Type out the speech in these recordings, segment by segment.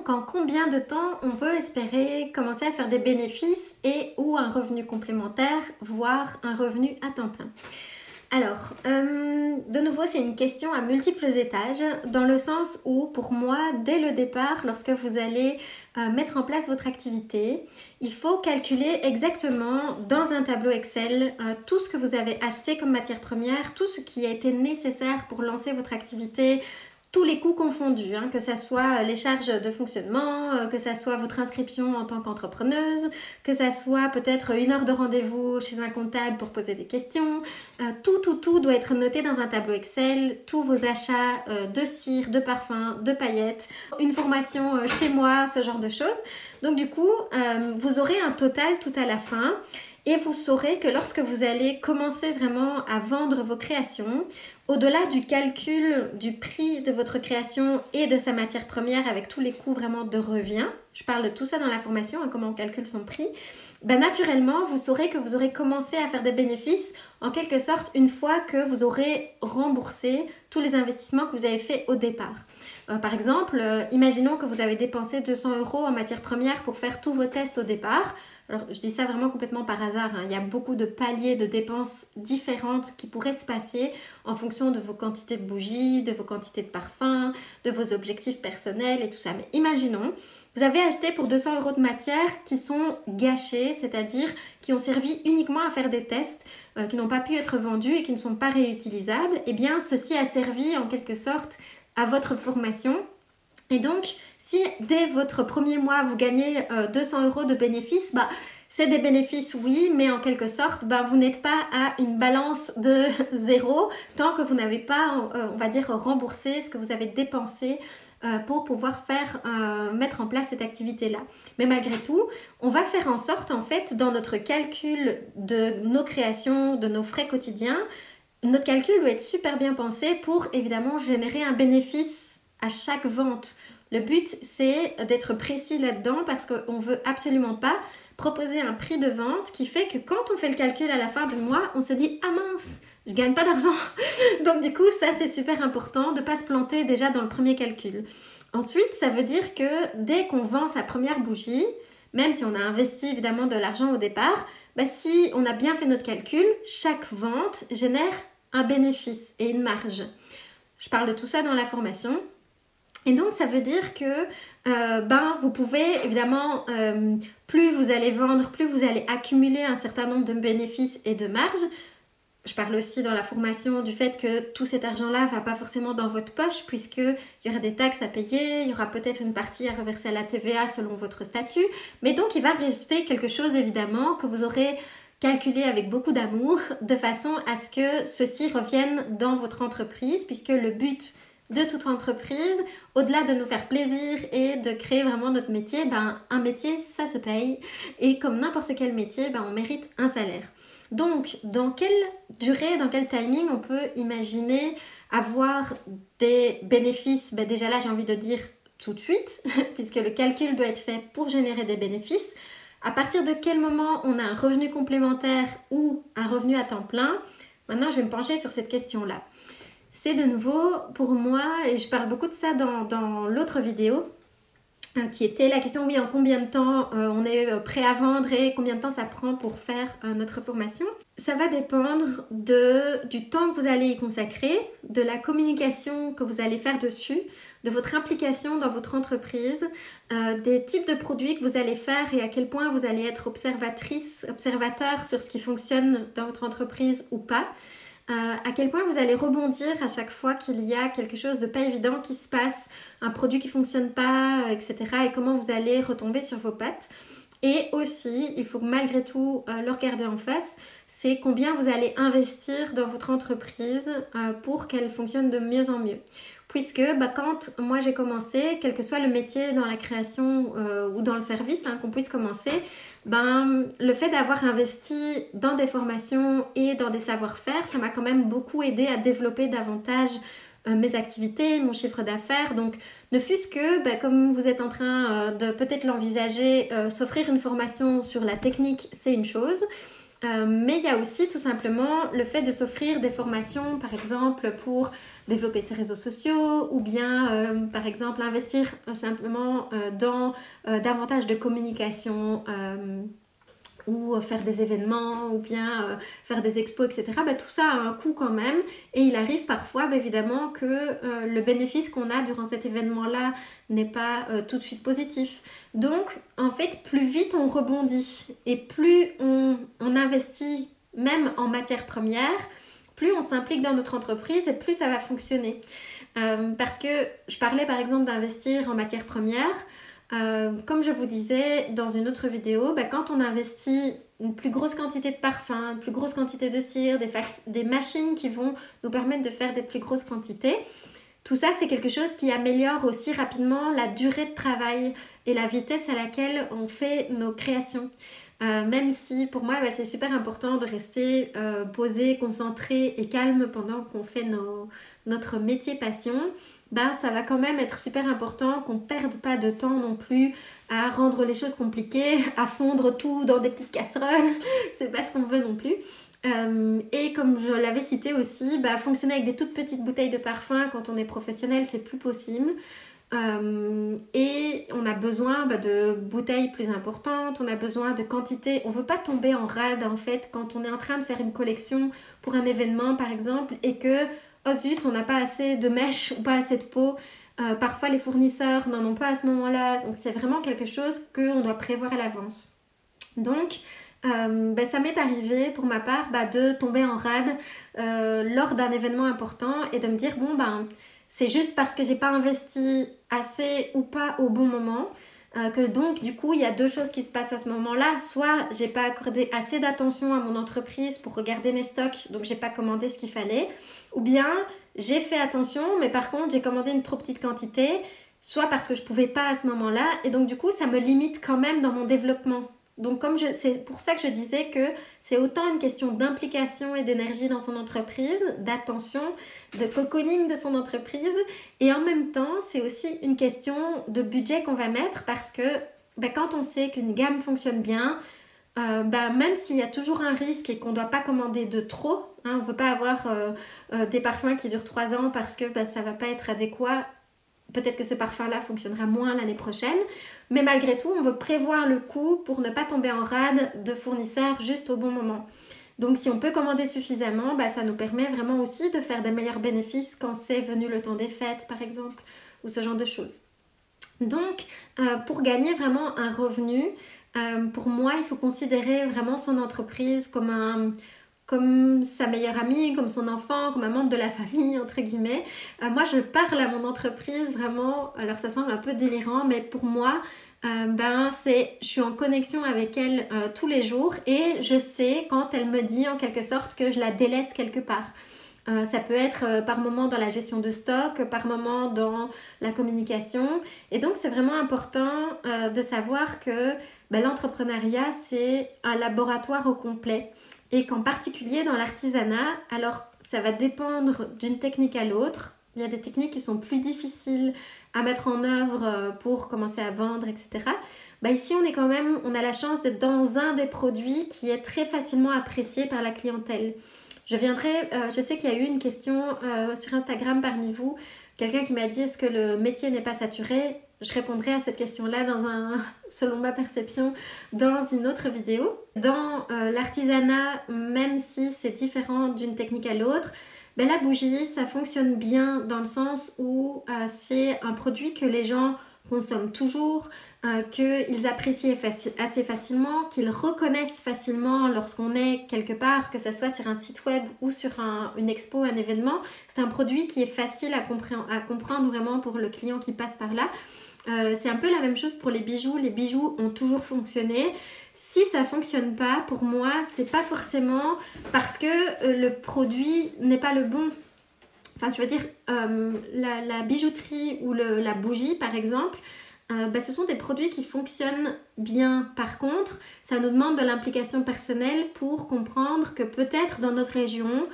donc en combien de temps on peut espérer commencer à faire des bénéfices et ou un revenu complémentaire, voire un revenu à temps plein? Alors, de nouveau, c'est une question à multiples étages, dans le sens où, pour moi, dès le départ, lorsque vous allez mettre en place votre activité, il faut calculer exactement dans un tableau Excel tout ce que vous avez acheté comme matière première, tout ce qui a été nécessaire pour lancer votre activité, tous les coûts confondus, hein, que ce soit les charges de fonctionnement, que ce soit votre inscription en tant qu'entrepreneuse, que ce soit peut-être une heure de rendez-vous chez un comptable pour poser des questions. Tout doit être noté dans un tableau Excel, tous vos achats de cire, de parfum, de paillettes, une formation chez moi, ce genre de choses. Donc du coup, vous aurez un total tout à la fin. Et vous saurez que lorsque vous allez commencer vraiment à vendre vos créations, au-delà du calcul du prix de votre création et de sa matière première avec tous les coûts vraiment de revient, je parle de tout ça dans la formation, hein, comment on calcule son prix, ben naturellement vous saurez que vous aurez commencé à faire des bénéfices en quelque sorte une fois que vous aurez remboursé tous les investissements que vous avez fait au départ. Par exemple, imaginons que vous avez dépensé 200 € en matière première pour faire tous vos tests au départ. Alors, je dis ça vraiment complètement par hasard, hein. Il y a beaucoup de paliers de dépenses différentes qui pourraient se passer en fonction de vos quantités de bougies, de vos quantités de parfums, de vos objectifs personnels et tout ça. Mais imaginons, vous avez acheté pour 200 € de matière qui sont gâchées, c'est-à-dire qui ont servi uniquement à faire des tests, qui n'ont pas pu être vendus et qui ne sont pas réutilisables. Eh bien, ceci a servi en quelque sorte à votre formation. Et donc, si dès votre premier mois, vous gagnez 200 € de bénéfices, bah, c'est des bénéfices, oui, mais en quelque sorte, bah, vous n'êtes pas à une balance de zéro tant que vous n'avez pas, on va dire, remboursé ce que vous avez dépensé pour pouvoir mettre en place cette activité-là. Mais malgré tout, on va faire en sorte, en fait, dans notre calcul de nos créations, de nos frais quotidiens, notre calcul doit être super bien pensé pour, évidemment, générer un bénéfice à chaque vente. Le but, c'est d'être précis là-dedans parce qu'on ne veut absolument pas proposer un prix de vente qui fait que quand on fait le calcul à la fin du mois, on se dit « Ah mince, je gagne pas d'argent !» Donc du coup, ça c'est super important de ne pas se planter déjà dans le premier calcul. Ensuite, ça veut dire que dès qu'on vend sa première bougie, même si on a investi évidemment de l'argent au départ, bah, si on a bien fait notre calcul, chaque vente génère un bénéfice et une marge. Je parle de tout ça dans la formation. Et donc ça veut dire que vous pouvez évidemment, plus vous allez vendre, plus vous allez accumuler un certain nombre de bénéfices et de marges. Je parle aussi dans la formation du fait que tout cet argent-là ne va pas forcément dans votre poche puisqu'il y aura des taxes à payer, il y aura peut-être une partie à reverser à la TVA selon votre statut. Mais donc il va rester quelque chose évidemment que vous aurez calculé avec beaucoup d'amour de façon à ce que ceci revienne dans votre entreprise puisque le but de toute entreprise, au-delà de nous faire plaisir et de créer vraiment notre métier, un métier, ça se paye. Et comme n'importe quel métier, on mérite un salaire. Donc, dans quelle durée, dans quel timing on peut imaginer avoir des bénéfices? Déjà là, j'ai envie de dire tout de suite, puisque le calcul doit être fait pour générer des bénéfices. À partir de quel moment on a un revenu complémentaire ou un revenu à temps plein? Maintenant, je vais me pencher sur cette question-là. C'est de nouveau pour moi, et je parle beaucoup de ça dans l'autre vidéo, qui était la question, oui, en combien de temps on est prêt à vendre et combien de temps ça prend pour faire notre formation. Ça va dépendre du temps que vous allez y consacrer, de la communication que vous allez faire dessus, de votre implication dans votre entreprise, des types de produits que vous allez faire et à quel point vous allez être observateur sur ce qui fonctionne dans votre entreprise ou pas. À quel point vous allez rebondir à chaque fois qu'il y a quelque chose de pas évident qui se passe, un produit qui fonctionne pas, etc. et comment vous allez retomber sur vos pattes. Et aussi, il faut malgré tout le regarder en face, c'est combien vous allez investir dans votre entreprise pour qu'elle fonctionne de mieux en mieux. Puisque quand moi j'ai commencé, quel que soit le métier dans la création ou dans le service qu'on puisse commencer, le fait d'avoir investi dans des formations et dans des savoir-faire, ça m'a quand même beaucoup aidé à développer davantage mes activités, mon chiffre d'affaires. Donc ne fût-ce que, comme vous êtes en train de peut-être l'envisager, s'offrir une formation sur la technique, c'est une chose. Mais il y a aussi tout simplement le fait de s'offrir des formations, par exemple pour développer ses réseaux sociaux ou bien par exemple investir simplement dans davantage de communication ou faire des événements ou bien faire des expos, etc. Bah, tout ça a un coût quand même et il arrive parfois évidemment que le bénéfice qu'on a durant cet événement-là n'est pas tout de suite positif. Donc en fait plus vite on rebondit et plus on investit même en matières premières, plus on s'implique dans notre entreprise et plus ça va fonctionner. Parce que je parlais par exemple d'investir en matières premières. Comme je vous disais dans une autre vidéo, quand on investit une plus grosse quantité de parfum, une plus grosse quantité de cire, des machines qui vont nous permettre de faire des plus grosses quantités, tout ça c'est quelque chose qui améliore aussi rapidement la durée de travail et la vitesse à laquelle on fait nos créations. Même si pour moi c'est super important de rester posé, concentré et calme pendant qu'on fait notre métier passion, ça va quand même être super important qu'on ne perde pas de temps non plus à rendre les choses compliquées, à fondre tout dans des petites casseroles, c'est pas ce qu'on veut non plus. Et comme je l'avais cité aussi, fonctionner avec des toutes petites bouteilles de parfum quand on est professionnel c'est plus possible. Et on a besoin de bouteilles plus importantes, on a besoin de quantités, on veut pas tomber en rade en fait quand on est en train de faire une collection pour un événement par exemple et que oh zut on n'a pas assez de mèches ou pas assez de peau, parfois les fournisseurs n'en ont pas à ce moment-là, donc c'est vraiment quelque chose qu'on doit prévoir à l'avance. Donc ça m'est arrivé pour ma part de tomber en rade lors d'un événement important et de me dire c'est juste parce que j'ai pas investi assez ou pas au bon moment que donc du coup il y a deux choses qui se passent à ce moment-là. Soit j'ai pas accordé assez d'attention à mon entreprise pour regarder mes stocks, donc j'ai pas commandé ce qu'il fallait, ou bien j'ai fait attention mais par contre j'ai commandé une trop petite quantité, soit parce que je pouvais pas à ce moment-là et donc du coup ça me limite quand même dans mon développement. Donc c'est pour ça que je disais que c'est autant une question d'implication et d'énergie dans son entreprise, d'attention, de cocooning de son entreprise et en même temps c'est aussi une question de budget qu'on va mettre parce que quand on sait qu'une gamme fonctionne bien, même s'il y a toujours un risque et qu'on ne doit pas commander de trop, on ne veut pas avoir des parfums qui durent 3 ans parce que ça ne va pas être adéquat. Peut-être que ce parfum-là fonctionnera moins l'année prochaine. Mais malgré tout, on veut prévoir le coût pour ne pas tomber en rade de fournisseurs juste au bon moment. Donc si on peut commander suffisamment, ça nous permet vraiment aussi de faire des meilleurs bénéfices quand c'est venu le temps des fêtes par exemple, ou ce genre de choses. Donc pour gagner vraiment un revenu, pour moi il faut considérer vraiment son entreprise comme sa meilleure amie, comme son enfant, comme un membre de la famille, entre guillemets. Moi, je parle à mon entreprise vraiment, alors ça semble un peu délirant, mais pour moi, je suis en connexion avec elle tous les jours et je sais quand elle me dit en quelque sorte que je la délaisse quelque part. Ça peut être par moment dans la gestion de stock, par moment dans la communication. Et donc, c'est vraiment important de savoir que l'entrepreneuriat, c'est un laboratoire au complet. Et qu'en particulier dans l'artisanat, alors ça va dépendre d'une technique à l'autre. Il y a des techniques qui sont plus difficiles à mettre en œuvre pour commencer à vendre, etc. Ici, on a la chance d'être dans un des produits qui est très facilement apprécié par la clientèle. Je sais qu'il y a eu une question sur Instagram parmi vous, quelqu'un qui m'a dit est-ce que le métier n'est pas saturé ? Je répondrai à cette question-là selon ma perception dans une autre vidéo. Dans l'artisanat, même si c'est différent d'une technique à l'autre, la bougie, ça fonctionne bien dans le sens où c'est un produit que les gens consomment toujours, qu'ils apprécient assez facilement, qu'ils reconnaissent facilement lorsqu'on est quelque part, que ce soit sur un site web ou sur une expo, un événement. C'est un produit qui est facile à comprendre vraiment pour le client qui passe par là. C'est un peu la même chose pour les bijoux. Les bijoux ont toujours fonctionné. Si ça fonctionne pas, pour moi, c'est pas forcément parce que le produit n'est pas le bon. Enfin, je veux dire, la bijouterie ou la bougie, par exemple, ce sont des produits qui fonctionnent bien. Par contre, ça nous demande de l'implication personnelle pour comprendre que peut-être dans notre région,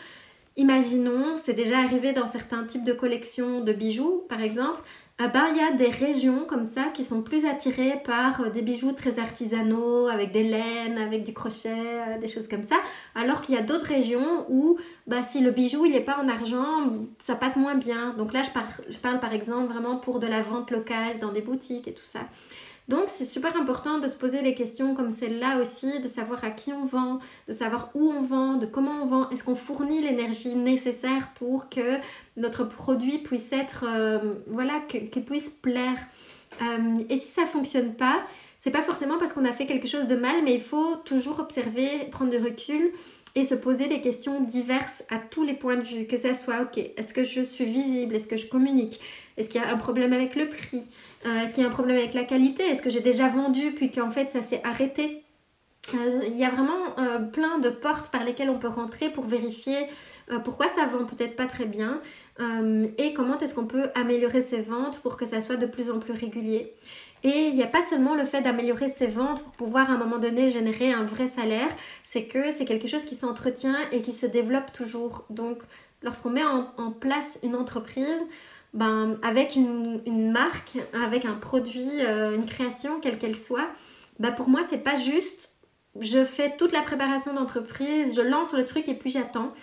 imaginons, c'est déjà arrivé dans certains types de collections de bijoux, par exemple, il y a des régions comme ça qui sont plus attirées par des bijoux très artisanaux, avec des laines, avec du crochet, des choses comme ça. Alors qu'il y a d'autres régions où si le bijou il n'est pas en argent, ça passe moins bien. Donc là, je parle par exemple vraiment pour de la vente locale dans des boutiques et tout ça. Donc c'est super important de se poser des questions comme celle-là aussi, de savoir à qui on vend, de savoir où on vend, de comment on vend. Est-ce qu'on fournit l'énergie nécessaire pour que notre produit puisse être, qu'il puisse plaire. Et si ça ne fonctionne pas, c'est pas forcément parce qu'on a fait quelque chose de mal, mais il faut toujours observer, prendre du recul et se poser des questions diverses à tous les points de vue. Que ça soit, ok, est-ce que je suis visible? Est-ce que je communique? Est-ce qu'il y a un problème avec le prix? Est-ce qu'il y a un problème avec la qualité? Est-ce que j'ai déjà vendu puis qu'en fait ça s'est arrêté? Il y a vraiment plein de portes par lesquelles on peut rentrer pour vérifier pourquoi ça vend peut-être pas très bien et comment est-ce qu'on peut améliorer ses ventes pour que ça soit de plus en plus régulier. Et il n'y a pas seulement le fait d'améliorer ses ventes pour pouvoir à un moment donné générer un vrai salaire, c'est que c'est quelque chose qui s'entretient et qui se développe toujours. Donc lorsqu'on met en place une entreprise, avec une marque, avec un produit, une création, quelle qu'elle soit, pour moi c'est pas juste je fais toute la préparation d'entreprise, je lance le truc et puis j'attends.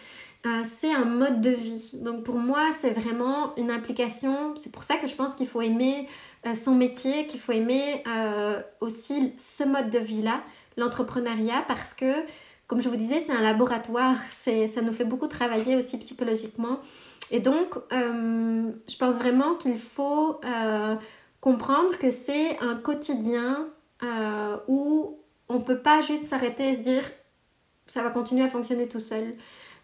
C'est un mode de vie. Donc pour moi c'est vraiment une implication. C'est pour ça que je pense qu'il faut aimer son métier, qu'il faut aimer aussi ce mode de vie là, l'entrepreneuriat, parce que comme je vous disais c'est un laboratoire, ça nous fait beaucoup travailler aussi psychologiquement. Et donc, je pense vraiment qu'il faut comprendre que c'est un quotidien où on ne peut pas juste s'arrêter et se dire ça va continuer à fonctionner tout seul.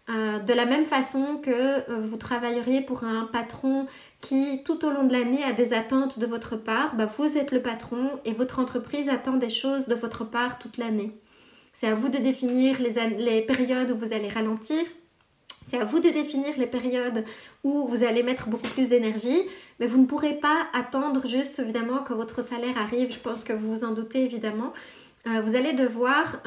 De la même façon que vous travailleriez pour un patron qui tout au long de l'année a des attentes de votre part, vous êtes le patron et votre entreprise attend des choses de votre part toute l'année. C'est à vous de définir les périodes où vous allez ralentir. C'est à vous de définir les périodes où vous allez mettre beaucoup plus d'énergie, mais vous ne pourrez pas attendre juste évidemment que votre salaire arrive, je pense que vous vous en doutez évidemment. Vous allez devoir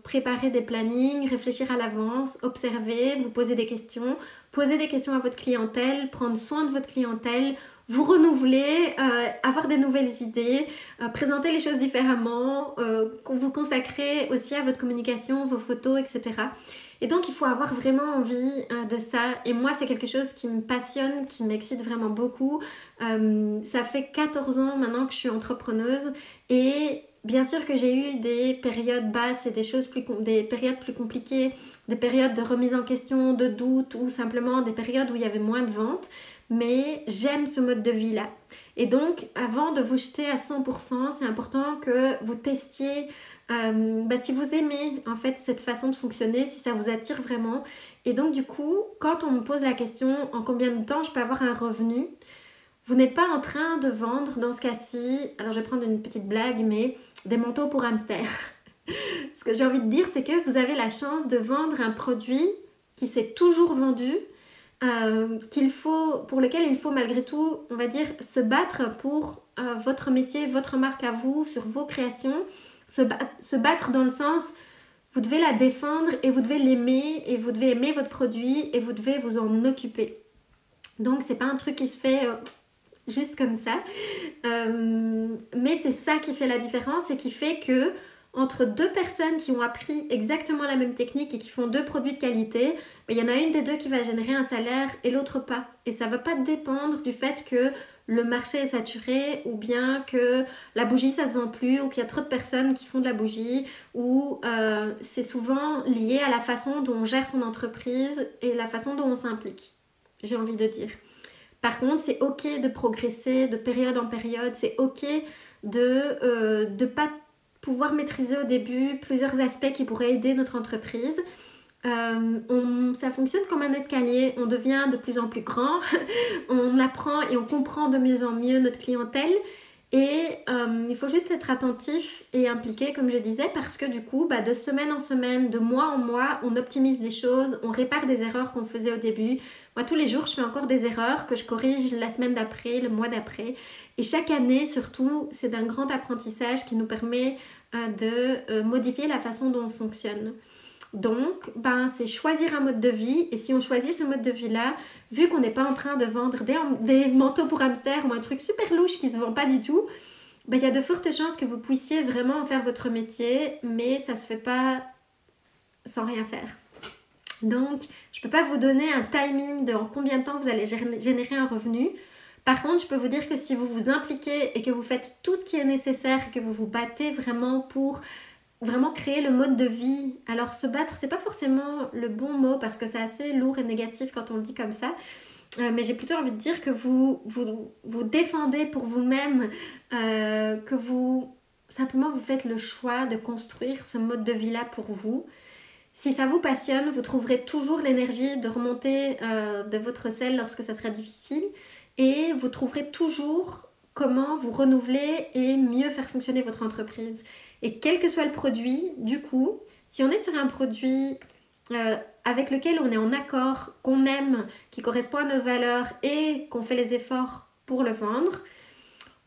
préparer des plannings, réfléchir à l'avance, observer, vous poser des questions à votre clientèle, prendre soin de votre clientèle, vous renouveler, avoir des nouvelles idées, présenter les choses différemment, vous consacrer aussi à votre communication, vos photos, etc. Et donc il faut avoir vraiment envie de ça. Et moi c'est quelque chose qui me passionne, qui m'excite vraiment beaucoup. Ça fait 14 ans maintenant que je suis entrepreneuse et bien sûr que j'ai eu des périodes basses et des périodes plus compliquées, des périodes de remise en question, de doute ou simplement des périodes où il y avait moins de ventes. Mais j'aime ce mode de vie-là. Et donc, avant de vous jeter à 100%, c'est important que vous testiez si vous aimez en fait cette façon de fonctionner, si ça vous attire vraiment. Et donc du coup, quand on me pose la question en combien de temps je peux avoir un revenu, vous n'êtes pas en train de vendre dans ce cas-ci, alors je vais prendre une petite blague, mais des manteaux pour hamster. Ce que j'ai envie de dire, c'est que vous avez la chance de vendre un produit qui s'est toujours vendu, pour lequel il faut malgré tout, on va dire, se battre pour votre métier, votre marque à vous, sur vos créations. Se battre dans le sens, vous devez la défendre et vous devez l'aimer et vous devez aimer votre produit et vous devez vous en occuper. Donc c'est pas un truc qui se fait juste comme ça, mais c'est ça qui fait la différence et qui fait que entre deux personnes qui ont appris exactement la même technique et qui font deux produits de qualité, il y en a une des deux qui va générer un salaire et l'autre pas. Et ça va pas dépendre du fait que le marché est saturé ou bien que la bougie ça se vend plus ou qu'il y a trop de personnes qui font de la bougie ou c'est souvent lié à la façon dont on gère son entreprise et la façon dont on s'implique, j'ai envie de dire. Par contre, c'est ok de progresser de période en période, c'est ok de pas pouvoir maîtriser au début plusieurs aspects qui pourraient aider notre entreprise. Ça fonctionne comme un escalier, on devient de plus en plus grand, on apprend et on comprend de mieux en mieux notre clientèle et il faut juste être attentif et impliqué comme je disais parce que du coup de semaine en semaine, de mois en mois, on optimise des choses, on répare des erreurs qu'on faisait au début. Moi tous les jours je fais encore des erreurs que je corrige la semaine d'après, le mois d'après et chaque année surtout c'est d'un grand apprentissage qui nous permet de modifier la façon dont on fonctionne. Donc, c'est choisir un mode de vie. Et si on choisit ce mode de vie-là, vu qu'on n'est pas en train de vendre des manteaux pour hamster ou un truc super louche qui ne se vend pas du tout, il y a de fortes chances que vous puissiez vraiment en faire votre métier, mais ça ne se fait pas sans rien faire. Donc, je ne peux pas vous donner un timing de en combien de temps vous allez générer un revenu. Par contre, je peux vous dire que si vous vous impliquez et que vous faites tout ce qui est nécessaire, que vous vous battez vraiment pour vraiment créer le mode de vie. Alors se battre, c'est pas forcément le bon mot parce que c'est assez lourd et négatif quand on le dit comme ça. Mais j'ai plutôt envie de dire que vous défendez pour vous-même, que simplement vous faites le choix de construire ce mode de vie-là pour vous. Si ça vous passionne, vous trouverez toujours l'énergie de remonter de votre selle lorsque ça sera difficile et vous trouverez toujours comment vous renouveler et mieux faire fonctionner votre entreprise. Et quel que soit le produit, du coup, si on est sur un produit avec lequel on est en accord, qu'on aime, qui correspond à nos valeurs et qu'on fait les efforts pour le vendre,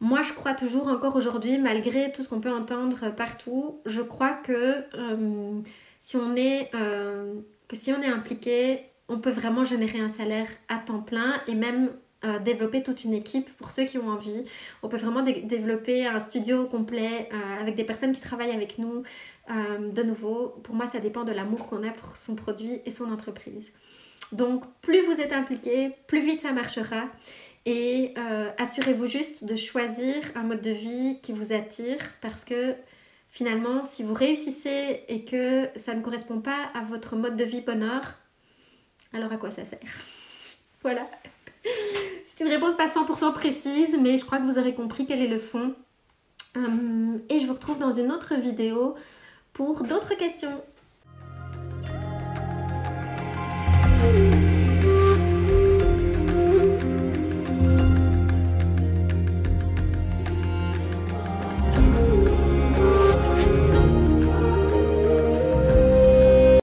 moi je crois toujours encore aujourd'hui, malgré tout ce qu'on peut entendre partout, je crois que si on est impliqué, on peut vraiment générer un salaire à temps plein et même développer toute une équipe pour ceux qui ont envie. On peut vraiment développer un studio complet avec des personnes qui travaillent avec nous. De nouveau, pour moi, ça dépend de l'amour qu'on a pour son produit et son entreprise. Donc, plus vous êtes impliqué, plus vite ça marchera. Et assurez-vous juste de choisir un mode de vie qui vous attire parce que finalement, si vous réussissez et que ça ne correspond pas à votre mode de vie bonheur, alors à quoi ça sert? Voilà. C'est une réponse pas 100% précise, mais je crois que vous aurez compris quel est le fond. Et je vous retrouve dans une autre vidéo pour d'autres questions.